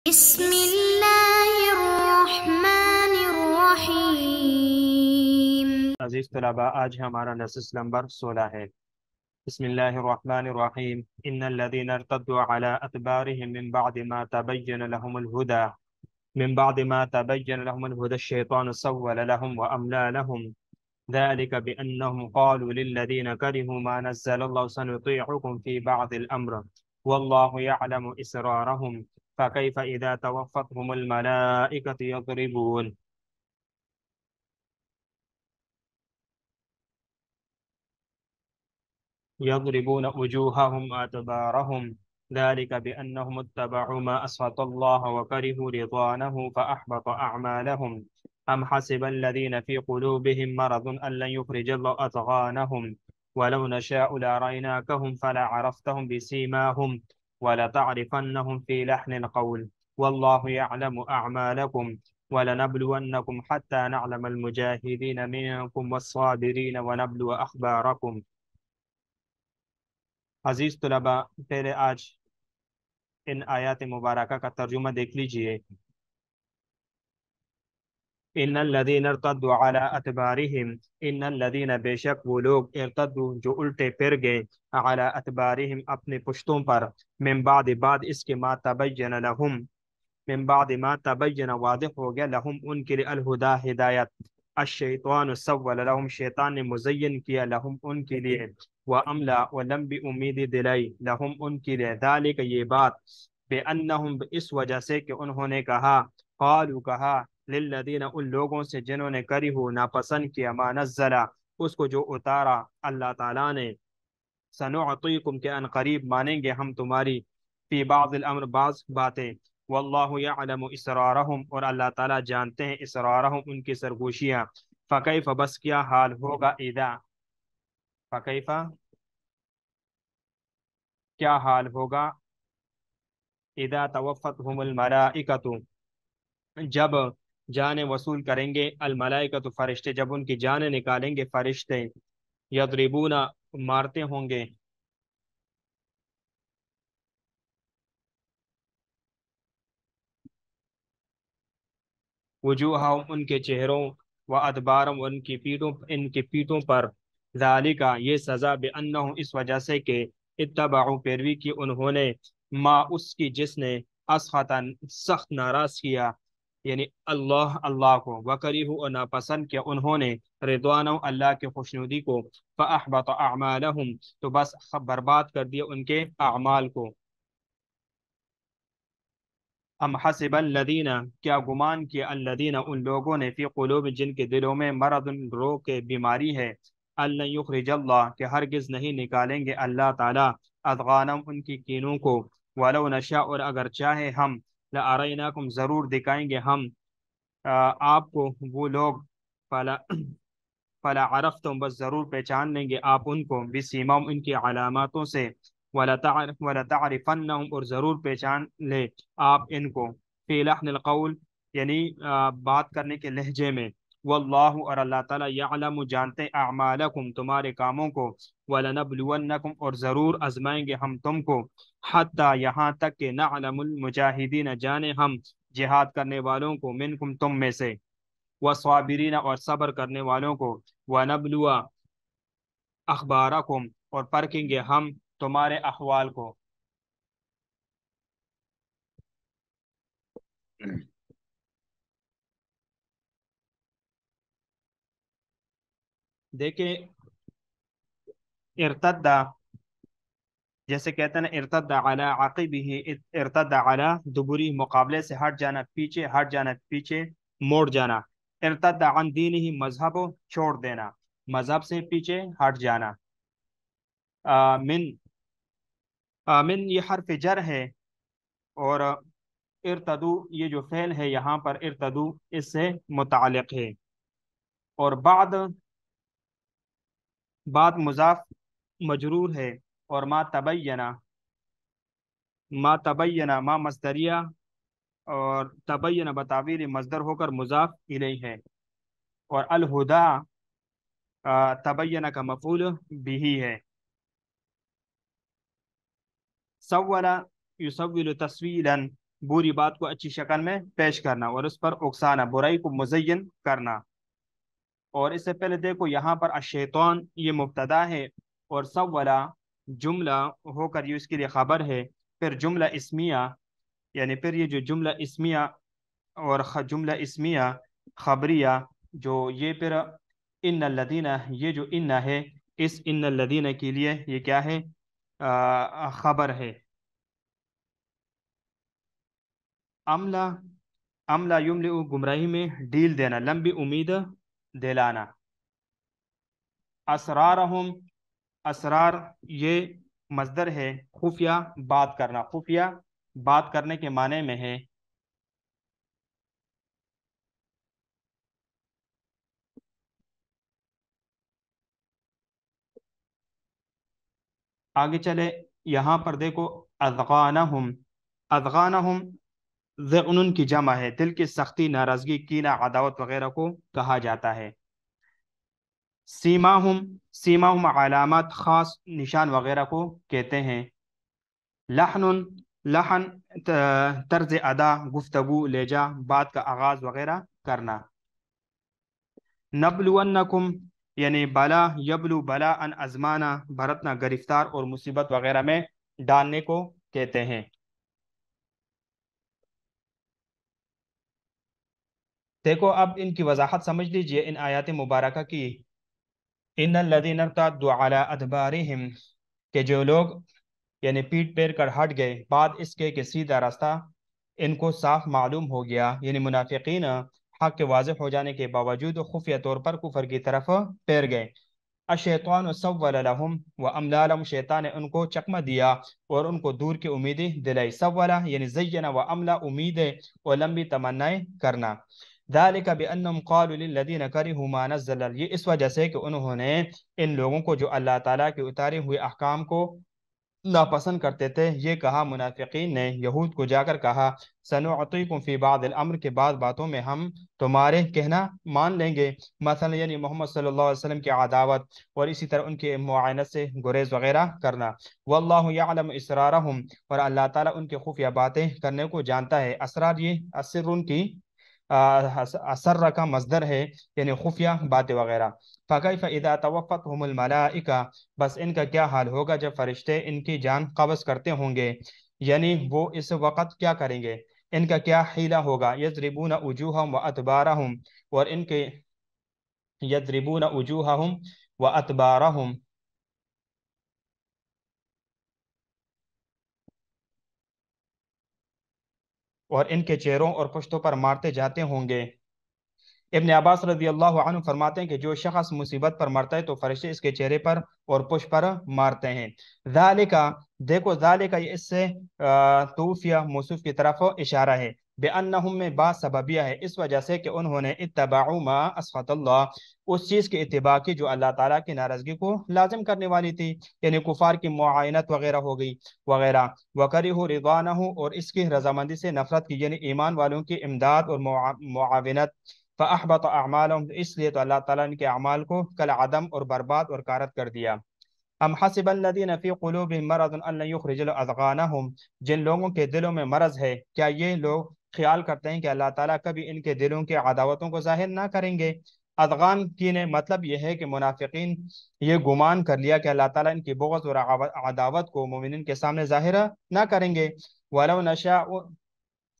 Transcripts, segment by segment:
بسم اللہ الرحمن الرحیم۔ عزیز طلباء، آج ہمارا نصص نمبر 16 ہے۔ بسم اللہ الرحمن الرحیم۔ ان الذين ارتدوا على ادبارهم من بعد ما تبين لهم الهدى الشيطان سول لهم واملى لهم ذلك بانهم قالوا للذين كرهوا ما نزل الله سنطيعكم في بعض الامر والله يعلم اسرارهم فكيف اذا توفتهم الملائكة يضربون وجوههم وأدبارهم ذلك بأنهم اتبعوا ما أسخط الله وكرهوا رضوانه فأحبط أعمالهم أم حسب الذين في قلوبهم مرض أن لن يخرج الله أضغانهم ولو نشاء لأريناكهم فلعرفتهم بسيماهم ولتعرفنهم في لحن القول والله يعلم أعمالكم ولنبلونكم حتى نعلم المجاهدين منكم والصابرين ونبلو أخباركم۔ عزیز طلباء، پہلے آج ان آیات مبارکہ کا ترجمہ دیکھ لیجئے۔ ان الذین ارتدوا علی ادبارہم، ان الذین بے شک وہ لوگ ارتدوا جو الٹے پھر گئے، علی ادبارہم اپنے پشتوں پر، من بعد اس کے ما تبین لہم، من بعد ما تبین واضح ہو گیا، لہم ان کے لیے الہدا ہدایت، الشیطان سول لہم شیطان نے مزین کیا، لہم ان کے لیے، وَأَمْلَا وَلَمْبِ امیدی دلائی، لہم ان کے لیے، ذالک یہ بات، بِأَنَّهُمْ اس وجہ سے کہ انہوں نے کہا، قالوا کہا، للذین ان لوگوں سے جنہوں نے کرہو ناپسند کیا، ما نزلہ اس کو جو اتارا اللہ تعالیٰ نے، سنعطیکم کہ ان قریب مانیں گے ہم تمہاری، فی بعض الامر بعض باتیں، واللہ یعلم اسرارہم اور اللہ تعالیٰ جانتے ہیں اسرارہم ان کی سرگوشیاں، فکیف بس کیا حال ہوگا، اذا فکیف کیا حال ہوگا، اذا توفتہم الملائکۃ جب جانیں وصول کریں گے، الملائکۃ فرشتے جب ان کی جانیں نکالیں گے فرشتے، یضربون مارتے ہوں گے، وجوہہم ان کے چہروں، و ادبارم ان کی پیٹھوں پر، ذالکا یہ سزا، بانہم اس وجہ سے کہ اتبعوا پیروی کی انہوں نے، ما اس کی جس نے اسخطا سخت ناراض کیا، یعنی اللہ کو، وکریہو اور ناپسند کیا انہوں نے، رضوانہ اللہ کے خوشنودی کو، فاحبط اعمالہم تو بس برباد کر دیا ان کے اعمال کو۔ ام حسب الذین کیا گمان کیا، الذین ان لوگوں نے، فی قلوب جن کے دلوں میں، مرض رو کے بیماری ہے، ان لن یخرج اللہ کہ ہرگز نہیں نکالیں گے اللہ تعالیٰ، اضغانم ان کی کینوں کو، ولو نشاء اور اگر چاہے ہم، لاریناکم ضرور دکھائیں گے ہم آپ کو وہ لوگ، فلا فلا عرفتم بس ضرور پہچان لیں گے آپ ان کو، بسیماہم ان کی علاماتوں سے، وَلَتَعْرِفَنَّهُمْ اور ضرور پہچان لے آپ ان کو، فی لحن القول یعنی بات کرنے کے لہجے میں، واللہ اور اللہ تعالیٰ، یعلم جانتے اعمالکم تمہارے کاموں کو، وَلَنَبْلُوَنَّکُمْ اور ضرور آزمائیں گے ہم تم کو، حتیٰ یہاں تک کہ نعلم المجاہدین جانے ہم جہاد کرنے والوں کو، منکم تم میں سے، والصابرین اور صبر کرنے والوں کو، وَنَبْلُوَ اخبارکم اور پرکھیں گے ہم تمہارے احوال کو۔ دیکھیں، ارتدہ جیسے کہتے ہیں نا، ارتد علی عقبہ، ارتد علی دبری مقابلے سے ہٹ جانا، پیچھے ہٹ جانا، پیچھے موڑ جانا، ارتد عن دینہ مذہب چھوڑ دینا، مذہب سے پیچھے ہٹ جانا، من من یہ حرف جر ہے، اور ارتدو یہ جو فعل ہے یہاں پر ارتدو اس سے متعلق ہے، اور بعد مضاف مجرور ہے، اور ما مصدریہ، اور تبین بتعبیر مصدر ہو کر مضاف الیہ ہے، اور الہدا تبین کا مفعول بھی ہے، سول یسول تسویلا बुरी बात को अच्छी शक्ल में पेश करना और उस पर उकसाना, बुराई को मुज़य्यन करना। और इससे पहले देखो यहाँ पर अशैतान ये मुब्तदा है, और सव्वला जुमला होकर ये उसके लिए खबर है। फिर जुमला इस्मिया, यानी फिर ये जो जुमला इस्मिया और जुमला इस्मिया खबरिया, जो ये फिर इन लदीना, ये जो इन्ना है, इस इन लदीना के लिए ये क्या है, खबर है। अमला, अमला युमले गुमराही में डील देना, लंबी उम्मीद दिलाना। असरारहुम, असरार ये मजदर है, खुफिया बात करना, खुफिया बात करने के माने में है। आगे चले, यहाँ पर देखो अज़गानहुम, अज़गानहुम ज़ुनून की जमा है, दिल की सख्ती, नाराजगी, कीना, अदावत वगैरह को कहा जाता है। सीमाहुम, सीमाहुम अलामत, खास निशान वगैरह को कहते हैं। लहनुन, लहन तर्ज अदा, गुफ्तगू, लेजा, बात का आगाज वगैरह करना। नबलुवन्नकुम यानी बला, यबलू बला अन अजमाना, भरतना, गिरफ्तार और मुसीबत वगैरह में डालने को कहते हैं। देखो अब इनकी वजाहत समझ लीजिए इन आयत मुबारक की। इन लदीन इर्तद्दू अला अदबारिहिम, के जो लोग यानी पीठ फेर कर हट गए बाद इसके कि सीधा रास्ता इनको साफ मालूम हो गया, यानी मुनाफिकीन हक के वाज़ेह हो जाने के बावजूद खुफिया तौर पर कुफर की तरफ फेर गए। अशैतान सव्वल लहुम व अमला लहुम, शैतान ने उनको चकमा दिया और उनको दूर की उम्मीदें दिलाई। सव्वला यानी ज़य्यना, व अमला उम्मीदें और लंबी तमन्नाएं करना। ذلك بأنهم قالوا للذين كرهوا ما نزل, ये इस वजह से कि उन्होंने इन लोगों को जो अल्लाह ताला के उतारे हुए अहकाम को नापसंद करते थे, ये कहा, मुनाफिकीन ने यहूद को जाकर कहा, सनुअतीकुम फी बादिल अम्र, के बाद बातों में हम तुम्हारे कहना मान लेंगे। मसलन यानी मोहम्मद सल्लल्लाहु अलैहि वसल्लम की अदावत और इसी तरह उनके मुआयनत से गुरेज वगैरह करना। वल्लाहु यअलम इसरारहुम, और अल्लाह ताला उनके खुफिया बातें करने को जानता है। असरार ये असर उनकी असर का मजदर है, यानी खुफिया बातें वगैरह। फ़कैफ़ इज़ा तवफ़्फ़तहुमुल मलाइका, बस इनका क्या हाल होगा जब फरिश्ते इनकी जान कब्ज़ करते होंगे, यानी वो इस वक़्त क्या करेंगे, इनका क्या हीला होगा। यज़रिबून उजूहहुम व अदबारहुम, और इनके यज़रिबून उजूहहुम व अदबारहुम, और इनके चेहरों और पुश्तों पर मारते जाते होंगे। इब्न अब्बास रज़ी अल्लाहु अन्हु फरमाते हैं कि जो शख्स मुसीबत पर मरता है तो फरिश्ते इसके चेहरे पर और पुष्प पर मारते हैं। ज़ालिका, देखो ज़ालिका ये इससे तूफिया मौसूफ की तरफ इशारा है। बेअन्नहुम में बात सबबिया है, इस वजह से कि उन्होंने इत्तबाउ मा अस्खतल्लाह, उस चीज़ के इत्तिबा की जो अल्लाह ताला की नाराज़गी को लाजिम करने वाली थी, यानी कुफार की मुआयनत वगैरह हो गई वगैरह। वकरिहु रिज़वानहु, और इसकी रजामंदी से नफरत की, यानी ईमान वालों की इमदाद और मुआविनत। फ़अहबत अमालहुम, इसलिए तो अल्लाह ताला इनके अमाल को कल अदम और बर्बाद और कारत कर दिया। अम हसिबल्लज़ीना फ़ी क़ुलूबिहिम मरज़ुन अन लन युख़रिजल अज़ग़ानहुम, जिन लोगों के दिलों में मरज है, क्या ये लोग ख्याल करते हैं कि अल्लाह ताला कभी इनके दिलों की अदावतों को जाहिर ना करेंगे। अज़ग़ान की ने मतलब यह है कि मुनाफिकीन ये गुमान कर लिया कि अल्लाह ताला इनकी बुग़्ज़ और अदावत को मोमिनीन के सामने जाहिर ना करेंगे। वलौ नशा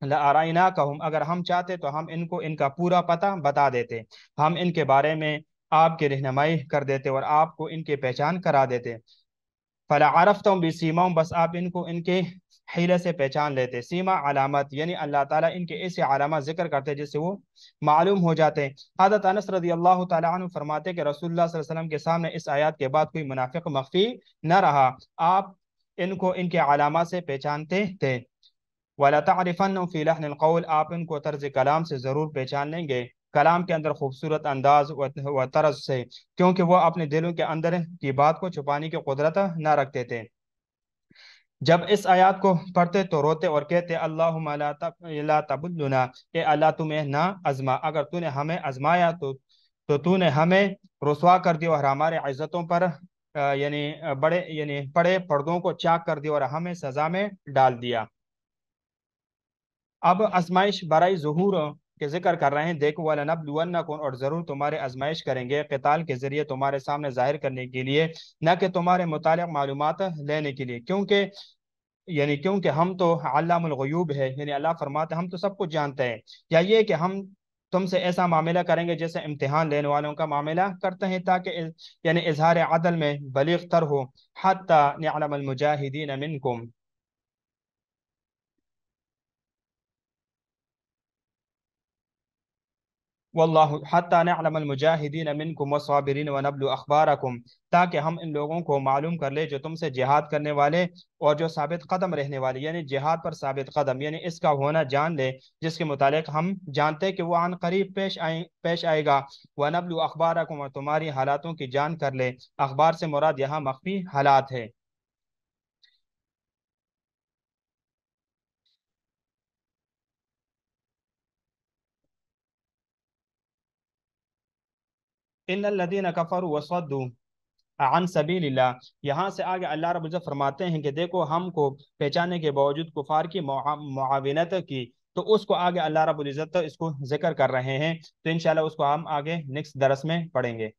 लअरैना कहूँ, अगर हम चाहते तो हम इनको इनका पूरा पता बता देते, हम इनके बारे में आपकी रहनुमाई कर देते और आपको इनकी पहचान करा देते। फला अरफ्तुम बिसीमाहुम, बस आप इनको इनके हीले से पहचान लेते। सीमा अलामत, यानी अल्लाह ताला इनके ऐसे अलामत जिक्र करते जिससे वो मालूम हो जाते। हज़रत अनस रज़ी अल्लाह ताला अन्हु फरमाते कि रसूलुल्लाह सल्लल्लाहु अलैहि वसल्लम के सामने इस आयत के बाद कोई मुनाफिक मख्फी न रहा, आप इनको इनके अलामत से पहचानते थे। वला तारिफन फी लहनिल कौल, आप इनको तर्ज कलाम से ज़रूर पहचान लेंगे, कलाम के अंदर खूबसूरत अंदाज व तर्ज से, क्योंकि वो अपने दिलों के अंदर की बात को छुपाने की कुदरत ना रखते थे। जब इस आयत को पढ़ते तो रोते और कहते, अल्लाहुम्मा ला तबुल्लुना, ए अल्लाह तुम्हें ना आजमा, अगर तूने हमें आजमाया तो तूने हमें रुसवा कर दिया और हमारे इज्जतों पर यानी बड़े यानी बड़े पर्दों को चाक कर दिया और हमें सजा में डाल दिया। اب आजमाइश बराई ज़ुहूर के जिक्र कर रहे हैं। देखो वलनबलुवन्नकुम, और ज़रूर तुम्हारे आजमाइश करेंगे क़िताल के ज़रिए तुम्हारे सामने ज़ाहिर करने के लिए, न कि तुम्हारे मुतालिक मालूमात लेने के लिए, क्योंकि क्योंकि हम तो अल्लामुल ग़ुयूब है, यानी अल्लाह फरमाते हैं हम तो सब कुछ जानते हैं। या ये कि हम तुमसे ऐसा मामला करेंगे जैसे इम्तिहान लेने वालों का मामला करते हैं, ताकि इजहार अदल में बलीग तर हो। हत्ता नअलमल मुजाहिदीन मिनकुम, वल्लाहु हत्ता नअलमल मुजाहिदीन मिनकुम वस्साबिरीन वनब्लु अखबारकुम, ताकि हम इन लोगों को मालूम कर ले जो तुमसे जिहाद करने वाले और जो साबित कदम रहने वाले, यानी जिहाद पर साबित कदम, यानी इसका होना जान ले, जिसके मुतालिक हम जानते हैं कि वो आन करीब पेश आएगा। वनब्लु अखबारकुम, और तुम्हारी हालातों की जान कर ले। अखबार से मुराद यहाँ मख्फी हालात है। इन्नल्लज़ीना कफ़रू वसद्दू अन सबीलिल्लाह, यहाँ से आगे अल्लाह रब्बुल इज्जत फरमाते हैं कि देखो हमको पहचाने के बावजूद कुफार की मुआविनत की, तो उसको आगे अल्लाह रब्बुल इज्जत इसको जिक्र कर रहे हैं। तो इंशाल्लाह उसको हम आगे नेक्स्ट दरस में पढ़ेंगे।